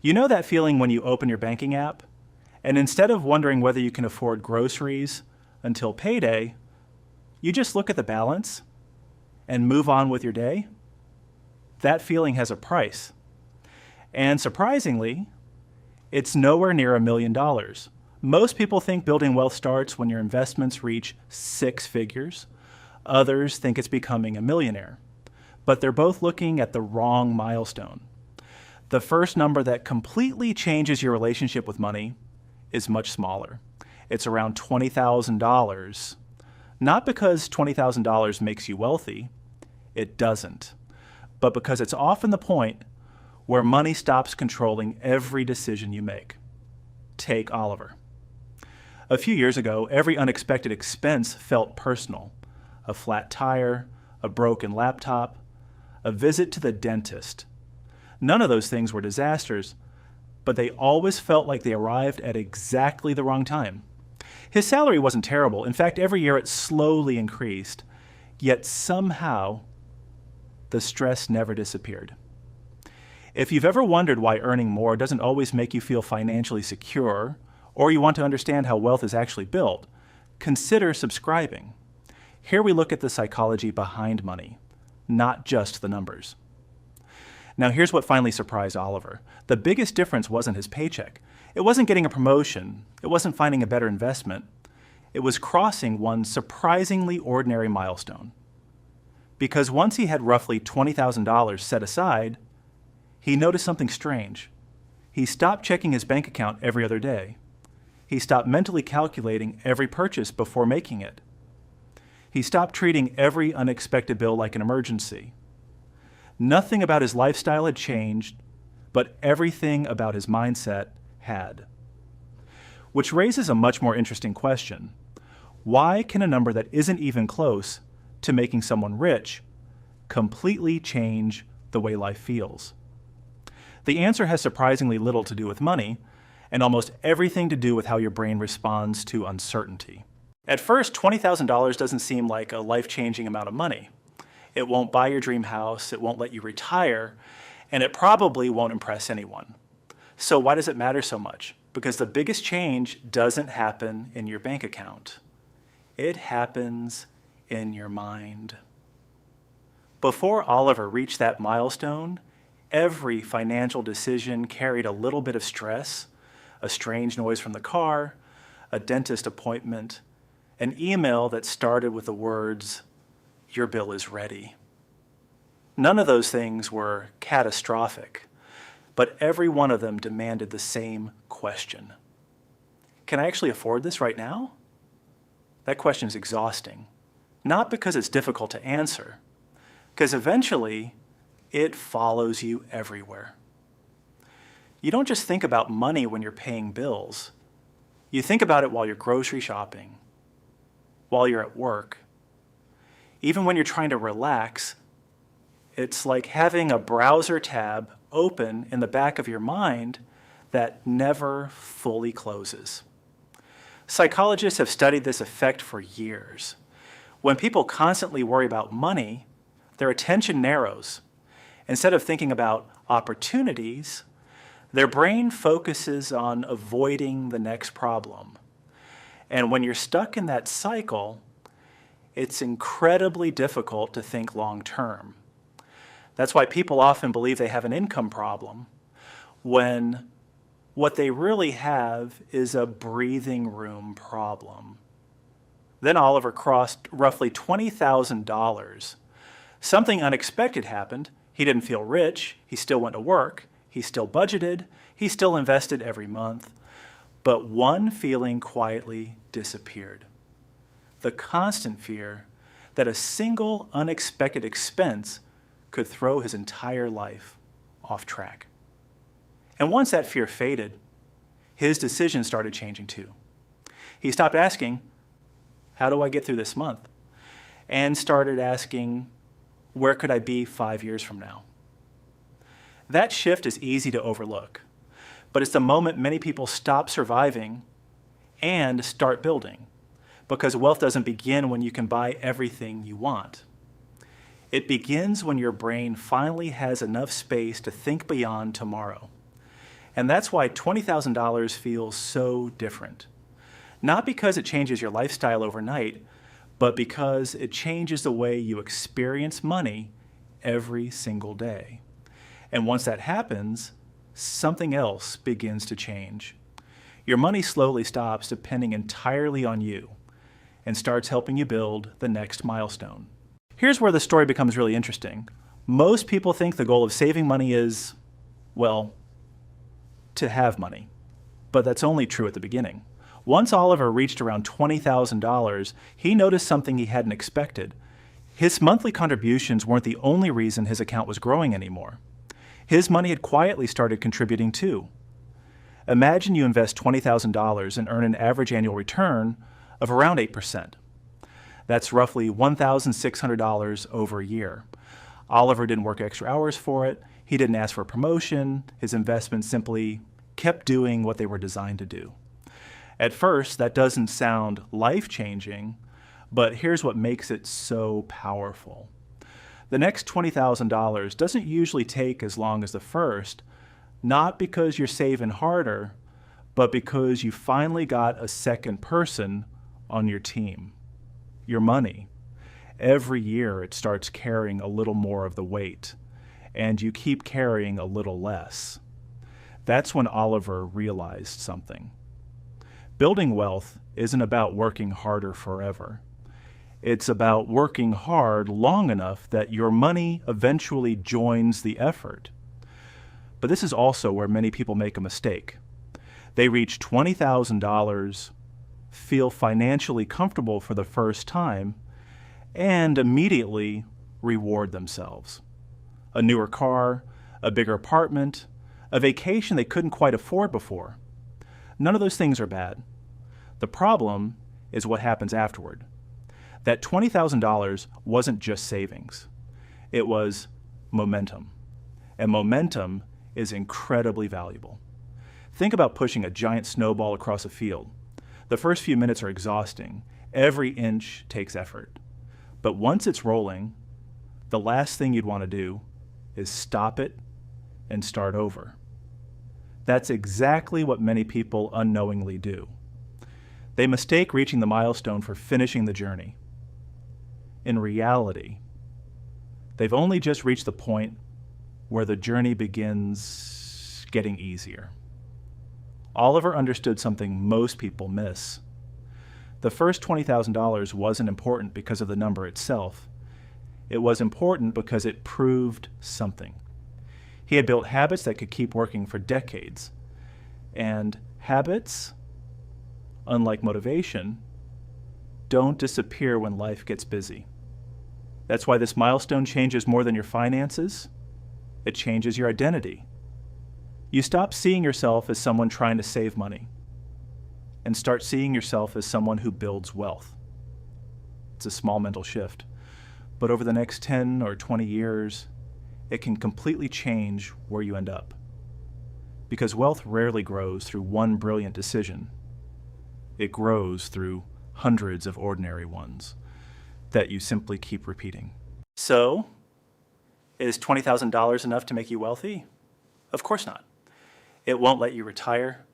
You know that feeling when you open your banking app, and instead of wondering whether you can afford groceries until payday, you just look at the balance and move on with your day? That feeling has a price. And surprisingly, it's nowhere near $1 million. Most people think building wealth starts when your investments reach 6 figures. Others think it's becoming a millionaire. But they're both looking at the wrong milestone. The first number that completely changes your relationship with money is much smaller. It's around $20,000. Not because $20,000 makes you wealthy, it doesn't, but because it's often the point where money stops controlling every decision you make. Take Oliver. A few years ago, every unexpected expense felt personal. A flat tire, a broken laptop, a visit to the dentist. None of those things were disasters, but they always felt like they arrived at exactly the wrong time. His salary wasn't terrible. In fact, every year it slowly increased, yet somehow the stress never disappeared. If you've ever wondered why earning more doesn't always make you feel financially secure, or you want to understand how wealth is actually built, consider subscribing. Here we look at the psychology behind money, not just the numbers. Now here's what finally surprised Oliver. The biggest difference wasn't his paycheck. It wasn't getting a promotion. It wasn't finding a better investment. It was crossing one surprisingly ordinary milestone. Because once he had roughly $20,000 set aside, he noticed something strange. He stopped checking his bank account every other day. He stopped mentally calculating every purchase before making it. He stopped treating every unexpected bill like an emergency. Nothing about his lifestyle had changed, but everything about his mindset had. Which raises a much more interesting question. Why can a number that isn't even close to making someone rich completely change the way life feels? The answer has surprisingly little to do with money, and almost everything to do with how your brain responds to uncertainty. At first, $20,000 doesn't seem like a life-changing amount of money. It won't buy your dream house, it won't let you retire, and it probably won't impress anyone. So why does it matter so much? Because the biggest change doesn't happen in your bank account. It happens in your mind. Before Oliver reached that milestone, every financial decision carried a little bit of stress, a strange noise from the car, a dentist appointment, an email that started with the words, "Your bill is ready." None of those things were catastrophic, but every one of them demanded the same question. Can I actually afford this right now? That question is exhausting, not because it's difficult to answer, because eventually it follows you everywhere. You don't just think about money when you're paying bills. You think about it while you're grocery shopping, while you're at work. Even when you're trying to relax, it's like having a browser tab open in the back of your mind that never fully closes. Psychologists have studied this effect for years. When people constantly worry about money, their attention narrows. Instead of thinking about opportunities, their brain focuses on avoiding the next problem. And when you're stuck in that cycle, it's incredibly difficult to think long term. That's why people often believe they have an income problem, when what they really have is a breathing room problem. Then Oliver crossed roughly $20,000. Something unexpected happened. He didn't feel rich. He still went to work. He still budgeted. He still invested every month. But one feeling quietly disappeared. The constant fear that a single unexpected expense could throw his entire life off track. And once that fear faded, his decisions started changing too. He stopped asking, "How do I get through this month?" and started asking, "Where could I be 5 years from now?" That shift is easy to overlook, but it's the moment many people stop surviving and start building, because wealth doesn't begin when you can buy everything you want. It begins when your brain finally has enough space to think beyond tomorrow. And that's why $20,000 feels so different. Not because it changes your lifestyle overnight, but because it changes the way you experience money every single day. And once that happens, something else begins to change. Your money slowly stops depending entirely on you and starts helping you build the next milestone. Here's where the story becomes really interesting. Most people think the goal of saving money is, well, to have money. But that's only true at the beginning. Once Oliver reached around $20,000, he noticed something he hadn't expected. His monthly contributions weren't the only reason his account was growing anymore. His money had quietly started contributing too. Imagine you invest $20,000 and earn an average annual return of around 8%. That's roughly $1,600 over a year. Oliver didn't work extra hours for it. He didn't ask for a promotion. His investments simply kept doing what they were designed to do. At first, that doesn't sound life-changing, but here's what makes it so powerful. The next $20,000 doesn't usually take as long as the first, not because you're saving harder, but because you finally got a second person on your team, your money. Every year it starts carrying a little more of the weight, and you keep carrying a little less. That's when Oliver realized something. Building wealth isn't about working harder forever. It's about working hard long enough that your money eventually joins the effort. But this is also where many people make a mistake. They reach $20,000, feel financially comfortable for the first time, and immediately reward themselves. A newer car, a bigger apartment, a vacation they couldn't quite afford before. None of those things are bad. The problem is what happens afterward. That $20,000 wasn't just savings. It was momentum. And momentum is incredibly valuable. Think about pushing a giant snowball across a field. The first few minutes are exhausting. Every inch takes effort. But once it's rolling, the last thing you'd want to do is stop it and start over. That's exactly what many people unknowingly do. They mistake reaching the milestone for finishing the journey. In reality, they've only just reached the point where the journey begins getting easier. Oliver understood something most people miss. The first $20,000 wasn't important because of the number itself. It was important because it proved something. He had built habits that could keep working for decades. And habits, unlike motivation, don't disappear when life gets busy. That's why this milestone changes more than your finances. It changes your identity. You stop seeing yourself as someone trying to save money and start seeing yourself as someone who builds wealth. It's a small mental shift, but over the next 10 or 20 years, it can completely change where you end up. Because wealth rarely grows through one brilliant decision. It grows through hundreds of ordinary ones that you simply keep repeating. So, is $20,000 enough to make you wealthy? Of course not. It won't let you retire,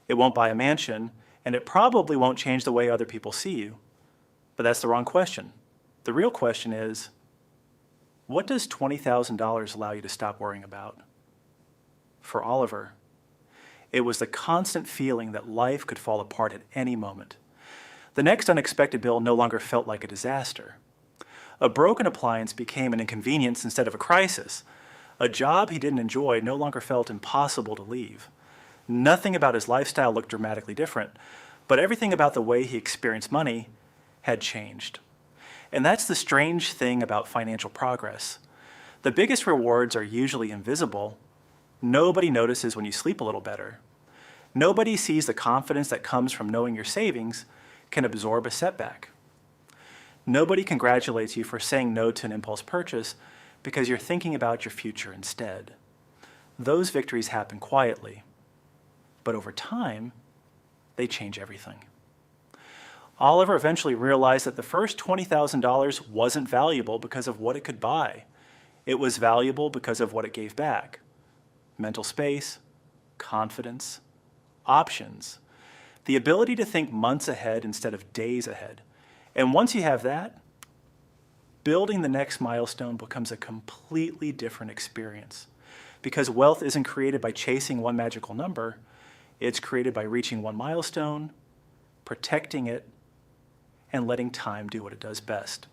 it won't buy a mansion, and it probably won't change the way other people see you. But that's the wrong question. The real question is, what does $20,000 allow you to stop worrying about? For Oliver, it was the constant feeling that life could fall apart at any moment. The next unexpected bill no longer felt like a disaster. A broken appliance became an inconvenience instead of a crisis. A job he didn't enjoy no longer felt impossible to leave. Nothing about his lifestyle looked dramatically different, but everything about the way he experienced money had changed. And that's the strange thing about financial progress. The biggest rewards are usually invisible. Nobody notices when you sleep a little better. Nobody sees the confidence that comes from knowing your savings can absorb a setback. Nobody congratulates you for saying no to an impulse purchase because you're thinking about your future instead. Those victories happen quietly, but over time, they change everything. Oliver eventually realized that the first $20,000 wasn't valuable because of what it could buy. It was valuable because of what it gave back. Mental space, confidence, options, the ability to think months ahead instead of days ahead. And once you have that, building the next milestone becomes a completely different experience. Because wealth isn't created by chasing one magical number, it's created by reaching one milestone, protecting it, and letting time do what it does best.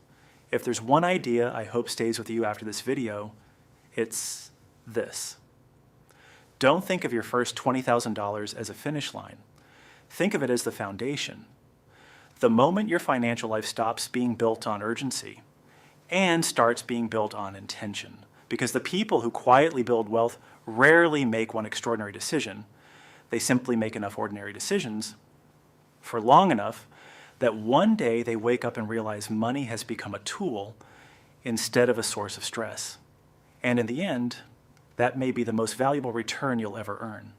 If there's one idea I hope stays with you after this video, it's this. Don't think of your first $20,000 as a finish line. Think of it as the foundation. The moment your financial life stops being built on urgency and starts being built on intention. Because the people who quietly build wealth rarely make one extraordinary decision. They simply make enough ordinary decisions for long enough that one day they wake up and realize money has become a tool instead of a source of stress. And in the end, that may be the most valuable return you'll ever earn.